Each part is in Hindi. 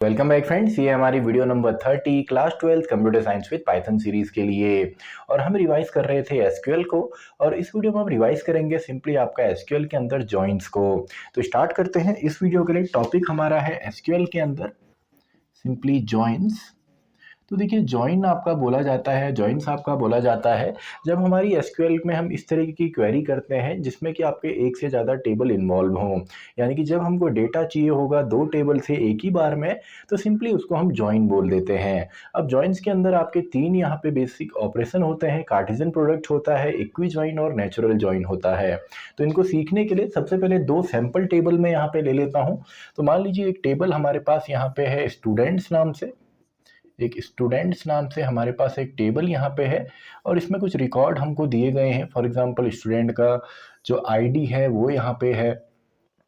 वेलकम बैक फ्रेंड्स, ये हमारी video number 30 class 12 computer science with Python series के लिए। और हम रिवाइज कर रहे थे एसक्यूएल को, और इस वीडियो में हम रिवाइज करेंगे सिंपली आपका एसक्यूएल के अंदर जॉइंट्स को। तो स्टार्ट करते हैं। इस वीडियो के लिए टॉपिक हमारा है एसक्यूएल के अंदर सिंपली जॉइंट्स। तो देखिए, जॉइन आपका बोला जाता है, जॉइंट्स आपका बोला जाता है जब हमारी एसक्यूएल में हम इस तरीके की क्वेरी करते हैं जिसमें कि आपके एक से ज़्यादा टेबल इन्वॉल्व हों। यानी कि जब हमको डेटा चाहिए होगा दो टेबल से एक ही बार में, तो सिंपली उसको हम जॉइन बोल देते हैं। अब जॉइंट्स के अंदर आपके तीन यहाँ पे बेसिक ऑपरेशन होते हैं। कार्टेशियन प्रोडक्ट होता है, इक्वी जॉइन और नेचुरल जॉइन होता है। तो इनको सीखने के लिए सबसे पहले दो सैंपल टेबल में यहाँ पे ले लेता हूँ। तो मान लीजिए एक टेबल हमारे पास यहाँ पे है स्टूडेंट्स नाम से, एक स्टूडेंट्स नाम से हमारे पास एक टेबल यहाँ पे है, और इसमें कुछ रिकॉर्ड हमको दिए गए हैं। फॉर एग्जांपल स्टूडेंट का जो आईडी है वो यहाँ पे है,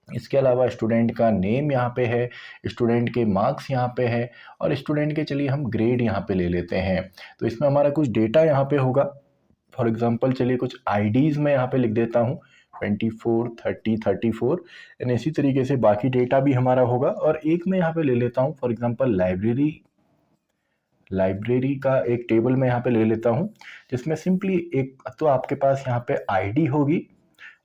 इसके अलावा स्टूडेंट का नेम यहाँ पे है, स्टूडेंट के मार्क्स यहाँ पे है, और स्टूडेंट के चलिए हम ग्रेड यहाँ पे ले लेते हैं। तो इसमें हमारा कुछ डेटा यहाँ पे होगा। फॉर एग्जांपल चलिए कुछ आईडीज़ मैं यहाँ पे लिख देता हूँ 24, 30, 34, एंड इसी तरीके से बाकी डेटा भी हमारा होगा। और एक मैं यहाँ पे ले लेता हूँ फॉर एग्जांपल लाइब्रेरी का एक टेबल मैं यहाँ पे ले लेता हूँ, जिसमें सिंपली एक तो आपके पास यहाँ पे आईडी होगी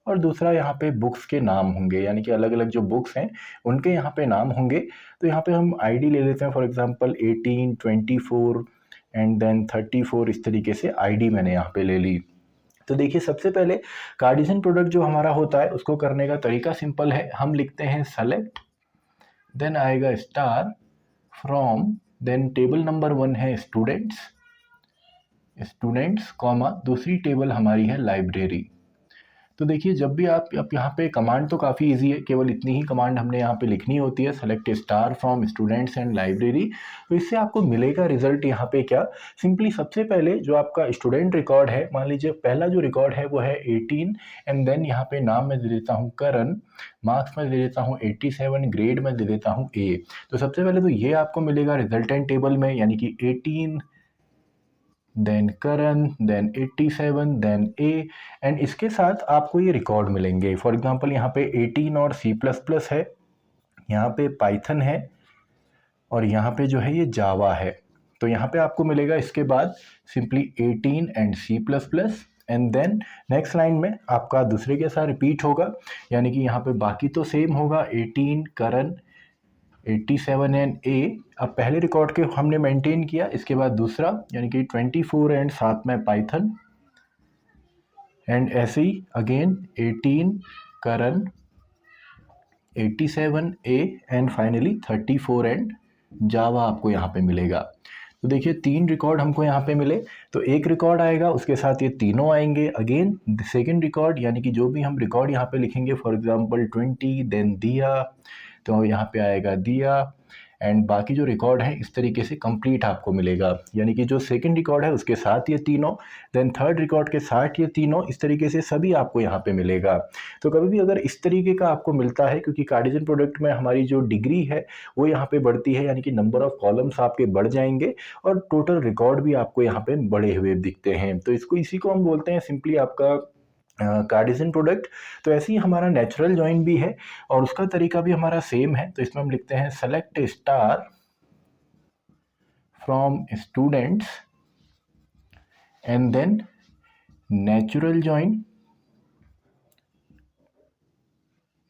और दूसरा यहाँ पे बुक्स के नाम होंगे, यानी कि अलग अलग जो बुक्स हैं उनके यहाँ पे नाम होंगे। तो यहाँ पे हम आईडी ले लेते हैं फॉर एग्जांपल 18, 24 एंड देन 34, इस तरीके से आईडी मैंने यहाँ पे ले ली। तो देखिए, सबसे पहले कार्टेशियन प्रोडक्ट जो हमारा होता है उसको करने का तरीका सिंपल है। हम लिखते हैं सेलेक्ट, देन आएगा star from, then table number 1 है स्टूडेंट्स कॉमा, दूसरी टेबल हमारी है लाइब्रेरी। तो देखिए, जब भी आप यहाँ पे कमांड तो काफ़ी इजी है, केवल इतनी ही कमांड हमने यहाँ पे लिखनी होती है, select star from students and library. तो इससे आपको मिलेगा रिजल्ट यहाँ पे क्या, सिंपली सबसे पहले जो आपका स्टूडेंट रिकॉर्ड है, मान लीजिए पहला जो रिकॉर्ड है वो है 18, एंड देन यहाँ पे नाम मैं दे देता हूँ करण, मार्क्स में दे देता हूँ 87, ग्रेड में दे देता हूँ ए। तो सबसे पहले तो ये आपको मिलेगा रिजल्टेंट टेबल में, यानी कि 18, then Karan, then 87, then A, and इसके साथ आपको ये रिकॉर्ड मिलेंगे। फॉर एग्जांपल यहाँ पे 18 और C++ है, यहाँ पे पाइथन है, और यहाँ पे जो है ये जावा है। तो यहाँ पे आपको मिलेगा इसके बाद simply 18 and C++, and then next line में आपका दूसरे के साथ रिपीट होगा, यानी कि यहाँ पे बाकी तो सेम होगा, 18 करण, 87 एंड ए। अब पहले रिकॉर्ड के हमने मेंटेन किया, इसके बाद दूसरा यानी कि 24 एंड साथ में पाइथन, एंड ऐसे ही अगेन 18 करण, 87 A, and finally 34 and Java आपको यहाँ पे मिलेगा। तो देखिए, तीन रिकॉर्ड हमको यहाँ पे मिले। तो एक रिकॉर्ड आएगा, उसके साथ ये तीनों आएंगे। अगेन सेकेंड रिकॉर्ड, यानी कि जो भी हम रिकॉर्ड यहाँ पे लिखेंगे, फॉर एग्जांपल 20, देन दिया, तो यहाँ पे आएगा दिया, एंड बाकी जो रिकॉर्ड है इस तरीके से कंप्लीट आपको मिलेगा। यानी कि जो सेकंड रिकॉर्ड है उसके साथ ये तीनों, देन थर्ड रिकॉर्ड के साथ ये तीनों, इस तरीके से सभी आपको यहाँ पे मिलेगा। तो कभी भी अगर इस तरीके का आपको मिलता है, क्योंकि कार्टेशियन प्रोडक्ट में हमारी जो डिग्री है वो यहाँ पे बढ़ती है, यानी कि नंबर ऑफ कॉलम्स आपके बढ़ जाएंगे और टोटल रिकॉर्ड भी आपको यहाँ पे बढ़े हुए दिखते हैं। तो इसी को हम बोलते हैं सिंपली आपका कार्टेशियन प्रोडक्ट। तो ऐसे ही हमारा नेचुरल जॉइन भी है, और उसका तरीका भी हमारा सेम है। तो इसमें हम लिखते हैं select star from students, and then natural join,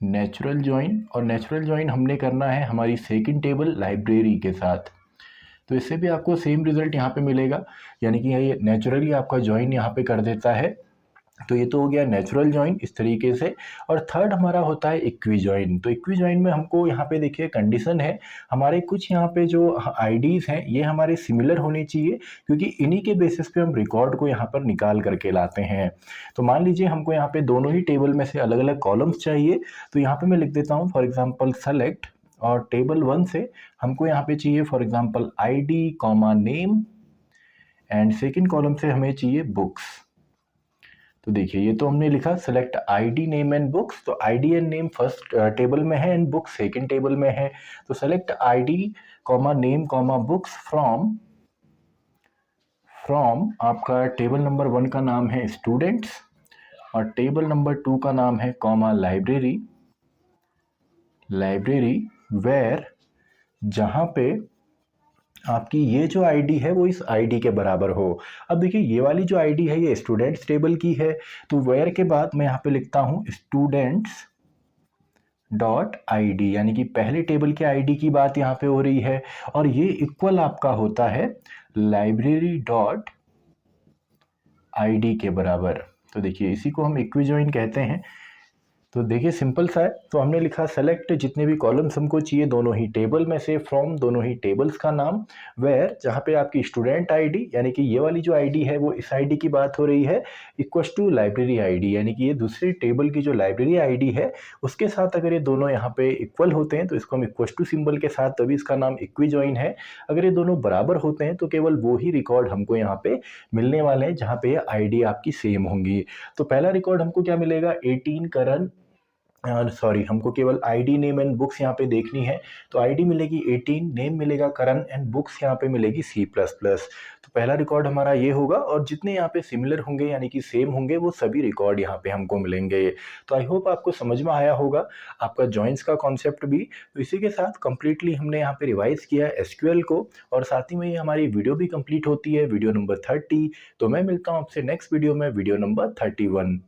और नेचुरल जॉइन हमने करना है हमारी सेकंड टेबल लाइब्रेरी के साथ। तो इससे भी आपको सेम रिजल्ट यहाँ पे मिलेगा, यानी कि ये नेचुरली आपका जॉइन यहाँ पे कर देता है। तो ये तो हो गया नेचुरल जॉइन इस तरीके से। और थर्ड हमारा होता है इक्वी जॉइन। तो इक्वी जॉइन में हमको यहाँ पे देखिए कंडीशन है, हमारे कुछ यहाँ पे जो आईडीज़ हैं ये हमारे सिमिलर होने चाहिए, क्योंकि इन्हीं के बेसिस पे हम रिकॉर्ड को यहाँ पर निकाल करके लाते हैं। तो मान लीजिए हमको यहाँ पे दोनों ही टेबल में से अलग अलग कॉलम्स चाहिए। तो यहाँ पे मैं लिख देता हूँ फॉर एग्जाम्पल सेलेक्ट, और टेबल 1 से हमको यहाँ पे चाहिए for example ID comma name, and second column से हमें चाहिए बुक्स। तो देखिए, ये तो हमने लिखा select ID name and books. तो ID and name first table में है एंड बुक्स सेकंड टेबल में है। तो select ID comma name comma books from आपका टेबल नंबर 1 का नाम है स्टूडेंट्स, और टेबल नंबर 2 का नाम है कॉमा लाइब्रेरी, वेयर जहाँ पे आपकी ये जो आईडी है वो इस आईडी के बराबर हो। अब देखिए ये वाली जो आईडी है ये स्टूडेंट्स टेबल की है, तो वेयर के बाद मैं यहाँ पे लिखता हूँ स्टूडेंट्स डॉट आईडी, यानी कि पहले टेबल के आईडी की बात यहाँ पे हो रही है, और ये इक्वल आपका होता है लाइब्रेरी डॉट आईडी के बराबर। तो देखिए इसी को हम इक्विजॉइन कहते हैं। तो देखिए सिंपल सा है, तो हमने लिखा सेलेक्ट जितने भी कॉलम्स हमको चाहिए दोनों ही टेबल में से, फ्रॉम दोनों ही टेबल्स का नाम, वेयर जहाँ पे आपकी स्टूडेंट आईडी यानी कि ये वाली जो आईडी है वो इस आईडी की बात हो रही है, इक्वल्स टू लाइब्रेरी आईडी यानी कि ये दूसरी टेबल की जो लाइब्रेरी आईडी है उसके साथ अगर ये दोनों यहाँ पे इक्वल होते हैं तो इसको हम इक्वल्स टू सिंबल के साथ, तभी इसका नाम इक्विजॉइन है। अगर ये दोनों बराबर होते हैं तो केवल वो ही रिकॉर्ड हमको यहाँ पे मिलने वाले हैं जहाँ पे आईडी आपकी सेम होंगी। तो पहला रिकॉर्ड हमको क्या मिलेगा, 18 करण, सॉरी हमको केवल आईडी नेम एंड बुक्स यहाँ पे देखनी है, तो आईडी मिलेगी 18, नेम मिलेगा करण एंड बुक्स यहाँ पे मिलेगी C++। तो पहला रिकॉर्ड हमारा ये होगा, और जितने यहाँ पे सिमिलर होंगे यानी कि सेम होंगे वो सभी रिकॉर्ड यहाँ पे हमको मिलेंगे। तो आई होप आपको समझ में आया होगा आपका जॉइंट्स का कॉन्सेप्ट भी। तो इसी के साथ कंप्लीटली हमने यहाँ पे रिवाइज किया एसक्यूएल को, और साथ ही में ये हमारी वीडियो भी कंप्लीट होती है, वीडियो नंबर 30। तो मैं मिलता हूँ आपसे नेक्स्ट वीडियो में, वीडियो नंबर 31।